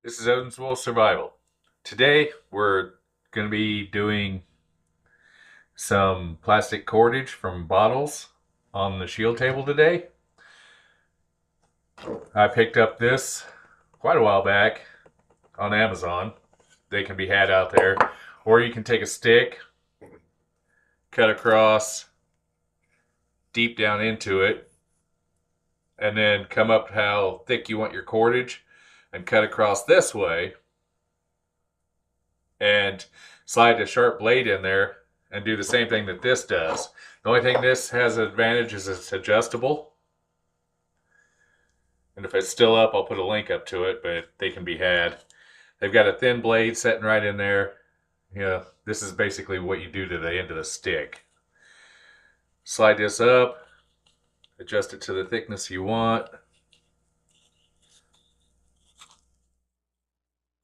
This is Evansville Survival. Today we're going to be doing some plastic cordage from bottles on the shield table today. I picked up this quite a while back on Amazon. They can be had out there. Or you can take a stick, cut across deep down into it, and then come up how thick you want your cordage and cut across this way and slide a sharp blade in there and do the same thing that this does. The only thing this has an advantage is it's adjustable. And if it's still up, I'll put a link up to it, but they can be had. They've got a thin blade sitting right in there. This is basically what you do to the end of the stick. Slide this up, adjust it to the thickness you want.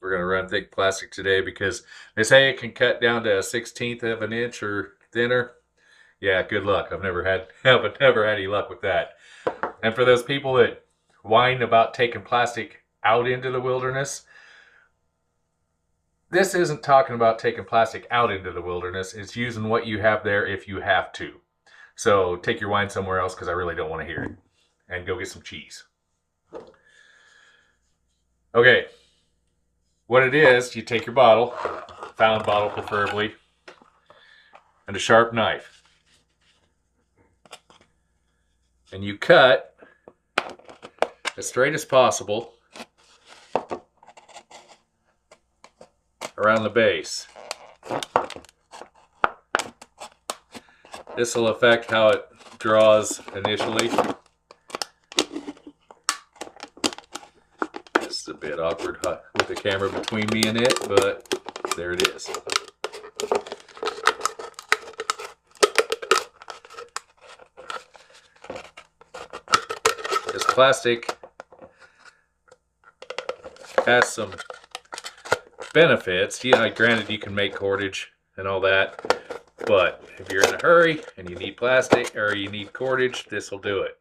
We're going to run thick plastic today because they say it can cut down to 1/16 of an inch or thinner. Yeah, good luck. I've never had any luck with that. And for those people that whine about taking plastic out into the wilderness, this isn't talking about taking plastic out into the wilderness. It's using what you have there if you have to. So take your whine somewhere else because I really don't want to hear it. And go get some cheese. Okay. What it is, you take your bottle, found bottle preferably, and a sharp knife. And you cut as straight as possible around the base. This will affect how it draws initially. This is a bit awkward with the camera between me and it, but there it is. This plastic has some benefits. Yeah, granted you can make cordage and all that, but if you're in a hurry and you need plastic or you need cordage, this will do it.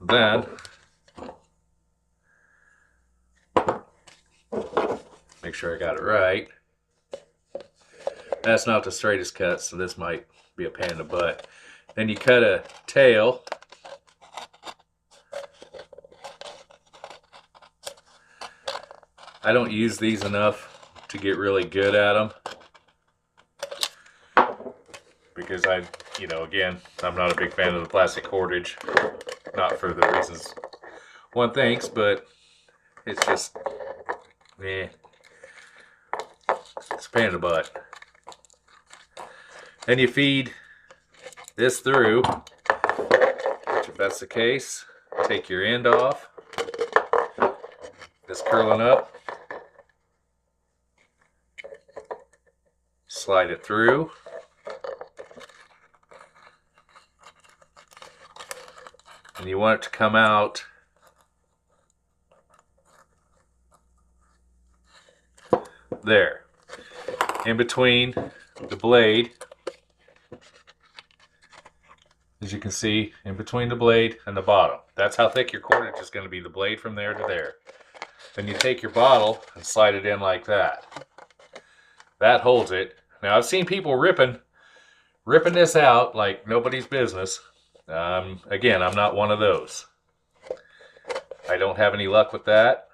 Then make sure I got it right. That's not the straightest cut, so this might be a pain in the butt. Then you cut a tail. I don't use these enough to get really good at them because again, I'm not a big fan of the plastic cordage. Not for the reasons one thinks, but it's just, it's a pain in the butt. And you feed this through, which if that's the case, take your end off. This curling up. Slide it through. And you want it to come out there, in between the blade, as you can see, in between the blade and the bottom. That's how thick your cordage is going to be, the blade from there to there. Then you take your bottle and slide it in like that. That holds it. Now I've seen people ripping this out like nobody's business. Again, I'm not one of those. I don't have any luck with that.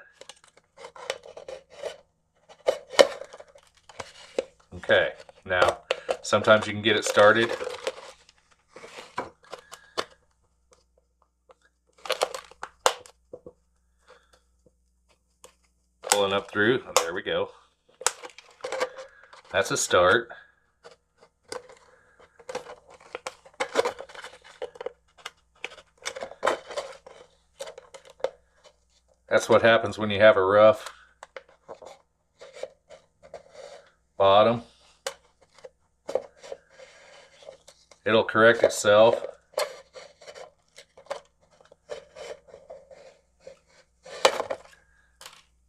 Okay, now sometimes you can get it started. Pulling up through, oh, there we go. That's a start. That's what happens when you have a rough bottom. It'll correct itself.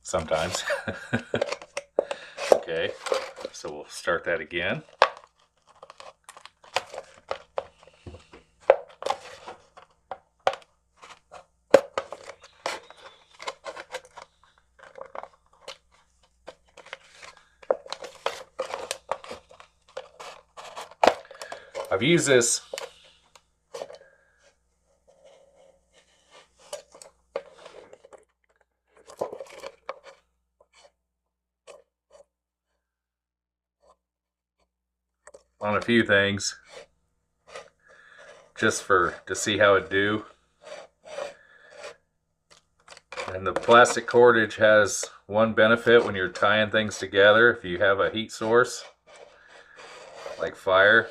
Sometimes. Okay, so we'll start that again. I've used this on a few things just to see how it do. And the plastic cordage has one benefit when you're tying things together. If you have a heat source like fire,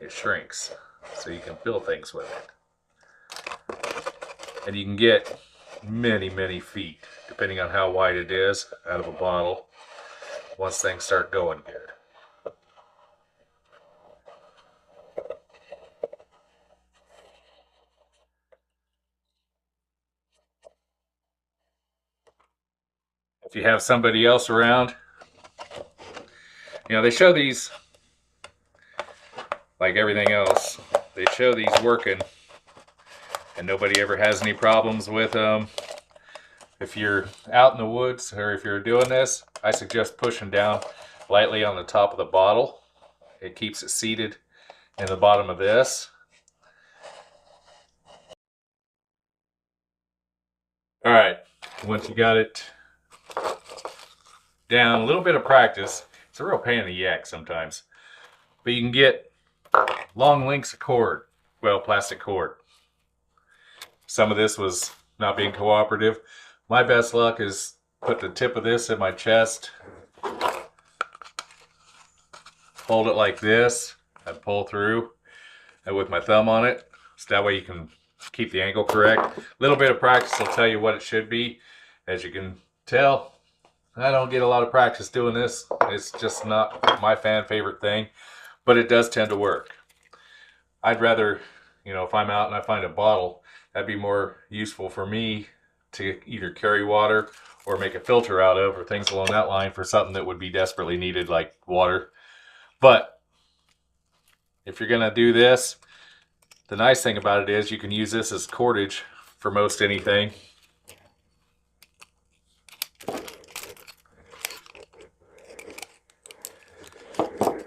it shrinks so you can fill things with it. And you can get many feet, depending on how wide it is, out of a bottle once things start going good. If you have somebody else around, you know, they show these, like everything else, they show these working and nobody ever has any problems with them. If you're out in the woods or if you're doing this, I suggest pushing down lightly on the top of the bottle. It keeps it seated in the bottom of this. All right, once you got it down, a little bit of practice. It's a real pain in the yak sometimes, but you can get long lengths of cord, well, plastic cord. Some of this was not being cooperative. My best luck is put the tip of this in my chest, hold it like this, and pull through, and with my thumb on it, so that way you can keep the angle correct. A little bit of practice will tell you what it should be. As you can tell, I don't get a lot of practice doing this. It's just not my favorite thing, but it does tend to work. I'd rather, you know, if I'm out and I find a bottle, that'd be more useful for me to either carry water or make a filter out of, or things along that line, for something that would be desperately needed, like water. But if you're gonna do this, the nice thing about it is you can use this as cordage for most anything.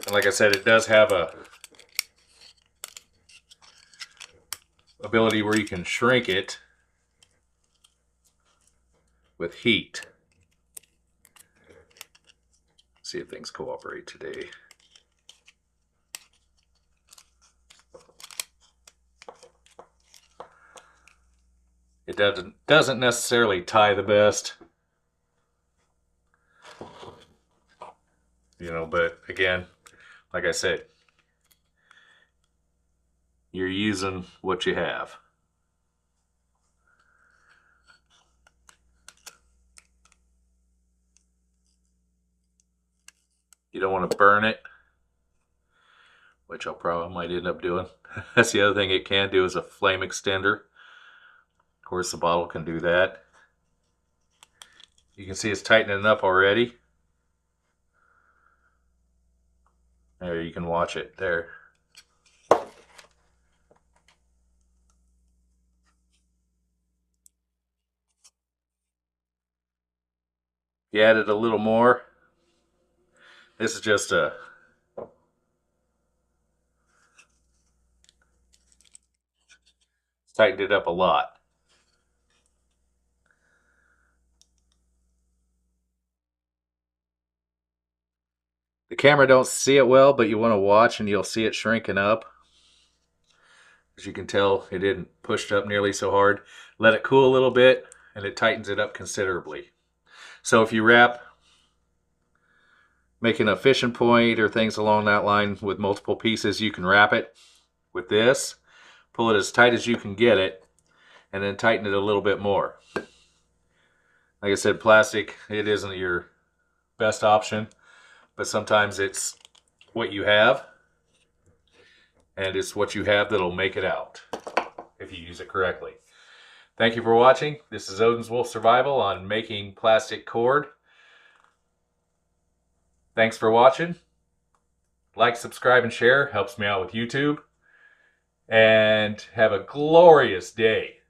And like I said, it does have a ability where you can shrink it with heat. See if things cooperate today. It doesn't necessarily tie the best, you know, but again, like I said, you're using what you have. You don't want to burn it, which I might end up doing. That's the other thing it can do, is a flame extender. Of course, the bottle can do that. You can see it's tightening up already. There, you can watch it there. You added a little more. This is just tightened it up a lot. The camera don't see it well, but you want to watch and you'll see it shrinking up. As you can tell, it didn't push up nearly so hard. Let it cool a little bit and it tightens it up considerably. So if you wrap, making a fishing point or things along that line with multiple pieces, you can wrap it with this, pull it as tight as you can get it, and then tighten it a little bit more. Like I said, plastic, it isn't your best option, but sometimes it's what you have, and it's what you have that'll make it out if you use it correctly. Thank you for watching. This is Odin's Wolf Survival on making plastic cord. Thanks for watching. Like, subscribe, and share. Helps me out with YouTube. And have a glorious day.